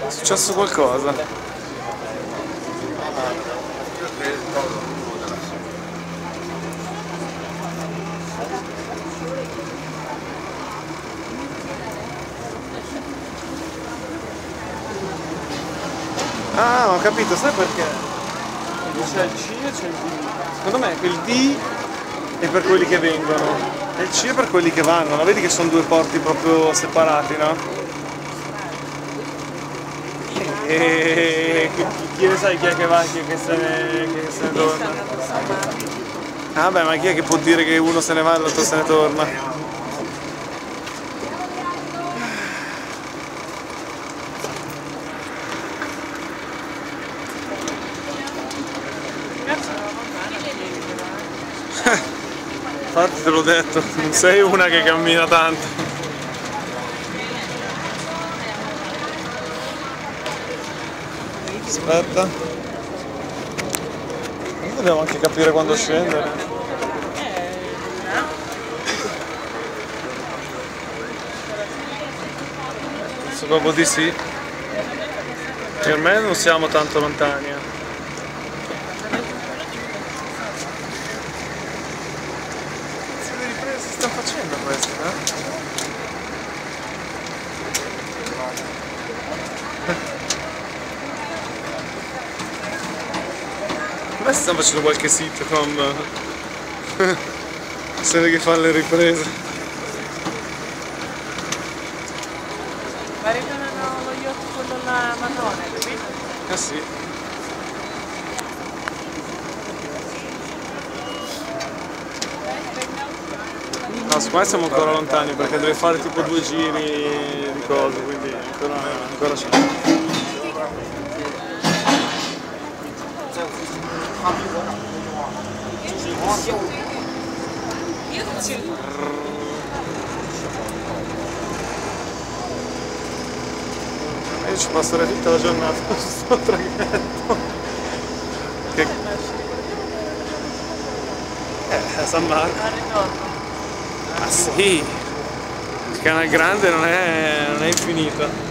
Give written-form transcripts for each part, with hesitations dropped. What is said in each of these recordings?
È successo qualcosa. Ah, ho capito, sai perché? C'è il C e c'è il D. Secondo me quel D è per quelli che vengono e il C è per quelli che vanno. No? Vedi che sono due porti proprio separati, no? E chi ne sai chi è che va, chi è che se ne torna? Ah beh, ma chi è che può dire che uno se ne va e l'altro se ne torna? Infatti te l'ho detto, non sei una che cammina tanto. Aspetta. Dobbiamo anche capire quando scendere. Penso proprio di sì. Per me non siamo tanto lontani. Si sta facendo questo, Ma si stanno facendo qualche sitcom. Se vede che fanno le riprese. Ma ritornano lo yacht quello là marrone, capito? Eh sì. No, secondo me siamo ancora lontani perché deve fare tipo 2 giri di cose, quindi ancora c'è. Io ci passerei tutta la giornata su questo traghetto. Che... a San Marco. Al ritorno. Ah sì, il canale grande non è infinito.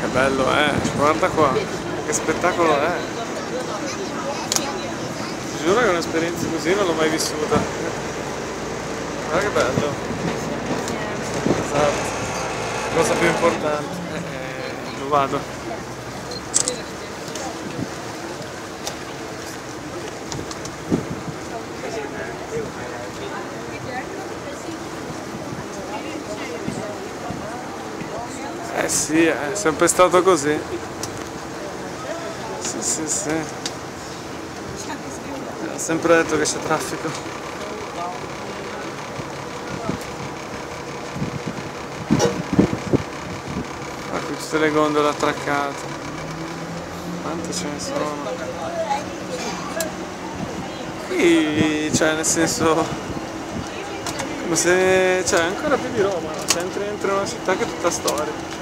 Che bello è, guarda qua, che spettacolo è. Ti giuro che un'esperienza così non l'ho mai vissuta. Guarda che bello. Esatto. La cosa più importante. Lo vado. Eh sì, è sempre stato così. Sì, sì, sì. Ho sempre detto che c'è traffico. Ah, qui tutte le gondole attraccate. Quante ce ne sono? Qui, cioè, nel senso... come se... cioè, ancora più di Roma, no? Cioè, entri in una città che è tutta storia.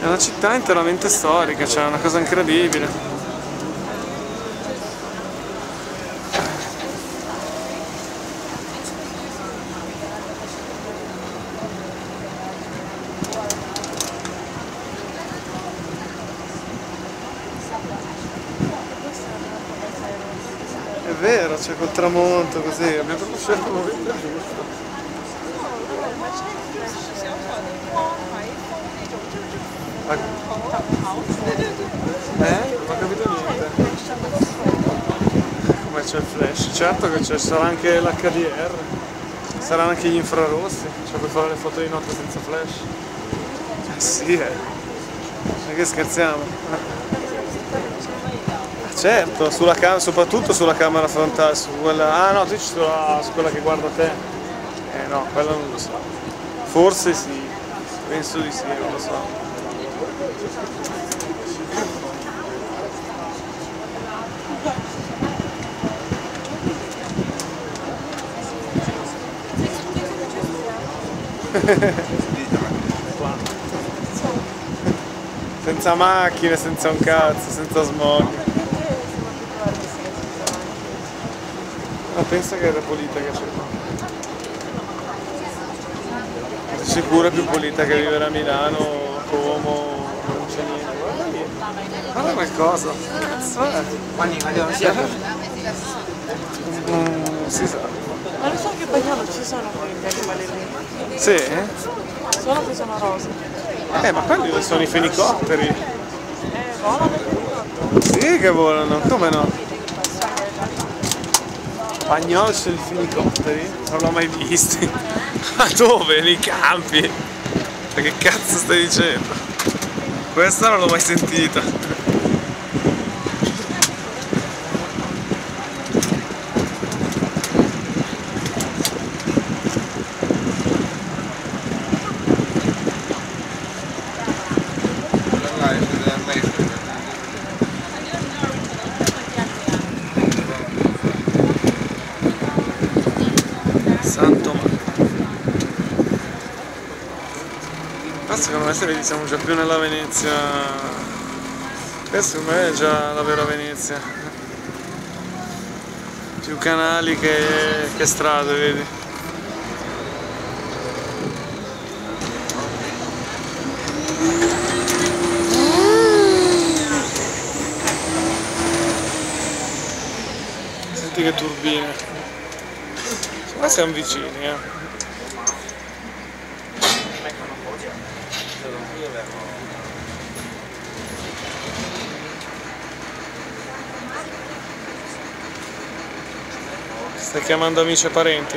È una città interamente storica, cioè è una cosa incredibile. È vero, c'è col tramonto così, abbiamo proprio scelto il momento giusto. Non ho capito niente. Come c'è il flash? Certo che sarà anche l'HDR, saranno anche gli infrarossi, cioè puoi fare le foto di notte senza flash. Sì, non è che scherziamo. Certo, soprattutto sulla camera frontale, su quella. Ah no, tu ci su quella che guarda te. No, quella non lo so. Forse sì, penso di sì, non lo so. Senza macchine, senza un cazzo, senza smog. Ma pensa che era pulita che c'è qua. Sicuro è più pulita che vivere a Milano, Como, non c'è niente. Guarda lì. Guarda qualcosa. Non si sa. Ma lo so che Bagnolo ci sono quegli animali lì. Sì? Solo che sono rosa. Ma quelli sono i fenicotteri. Volano. Sì che volano, come no? Bagnolo c'è i fenicotteri? Non l'ho mai visti. Ma dove? Nei campi? Ma che cazzo stai dicendo? Questa non l'ho mai sentita. Santo Marco. Ma secondo me se vedi siamo già più nella Venezia. Questa secondo me è già la vera Venezia. Più canali che strade, vedi? Senti che turbine. Ma siamo vicini, Stai chiamando amici e parenti?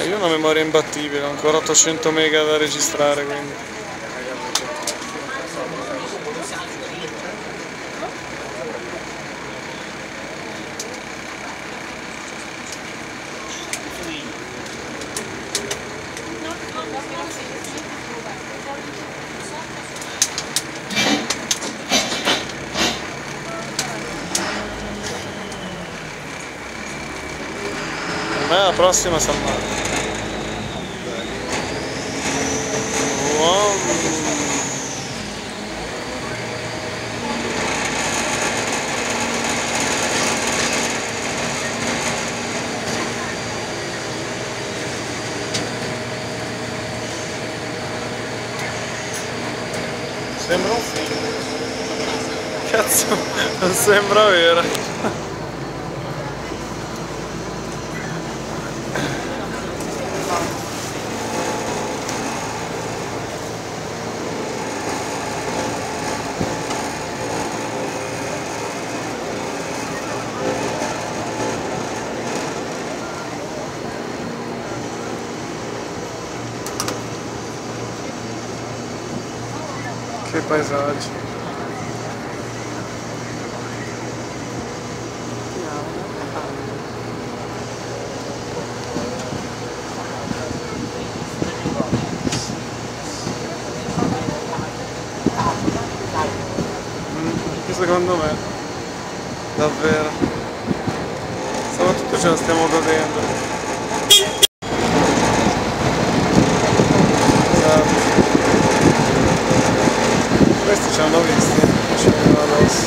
Io ho una memoria imbattibile, ho ancora 800 mega da registrare, quindi. La prossima San Marco. Wow. Sembra un film. Cazzo, non sembra vero. Che paesaggi. Secondo me, davvero. Soprattutto ce la stiamo godendo. Esatto. Questi ci hanno visti, ci vengono addosso.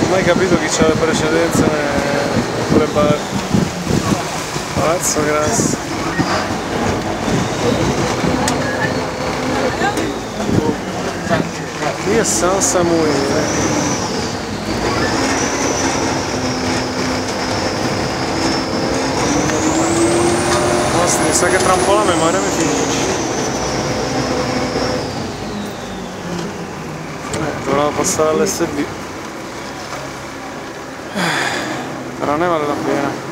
Non hai capito chi c'ha le precedenze sulle barche. Palazzo Grasso. Qui è San Samuele. Mi sa che tra un po' la memoria mi finisce. Dovrò passare all'SD. Però ne vale la pena.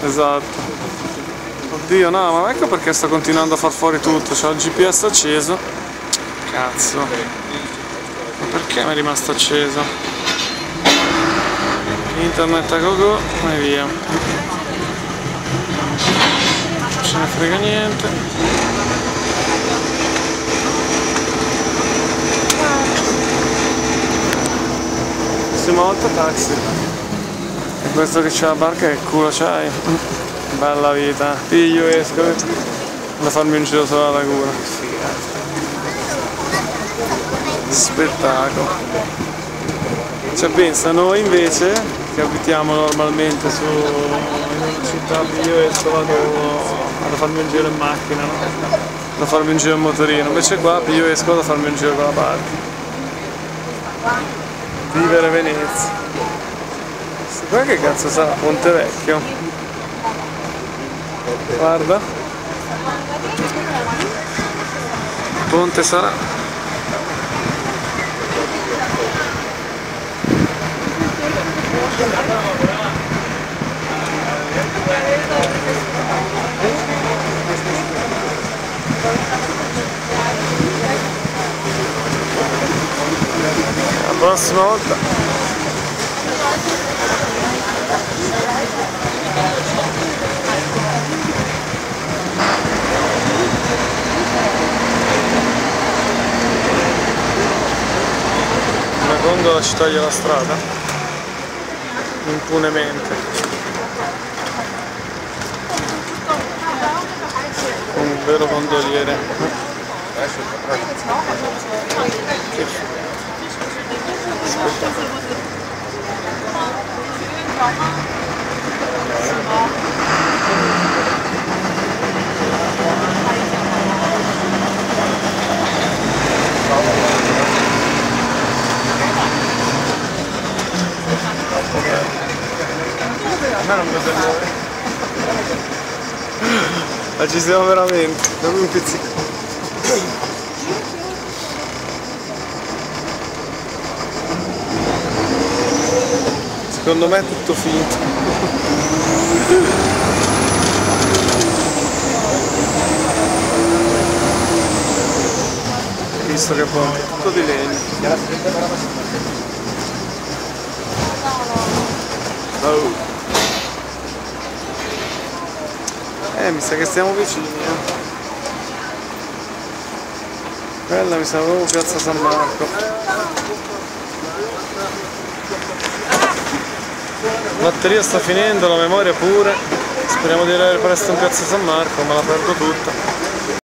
Esatto. Oddio, no, ma ecco perché sto continuando a far fuori tutto. C'ho il GPS acceso. Cazzo. Ma perché mi è rimasto acceso? Internet a gogo e via. Non ce ne frega niente. Prossima volta taxi. questo che c'ha la barca che culo c'hai? Bella vita. Io esco da farmi un giro sulla laguna. Figata. Spettacolo. Cioè pensa, noi invece che abitiamo normalmente in una città, io esco vado a farmi un giro in macchina, no? Da farmi un giro in motorino, invece qua io esco da farmi un giro con la barca. Vivere Venezia. Qua che cazzo sarà? Ponte Vecchio? Guarda. Ponte sarà. La prossima volta una gondola ci toglie la strada impunemente. Un vero gondoliere. A me non piace muovere. Ma ci siamo veramente, dammi un pizzico. Secondo me è tutto finto. Visto che poi è tutto di legno. Oh. Mi sa che stiamo vicini, Quella mi sa proprio Piazza San Marco. La batteria sta finendo, la memoria pure. Speriamo di arrivare presto in Piazza San Marco, ma la perdo tutta.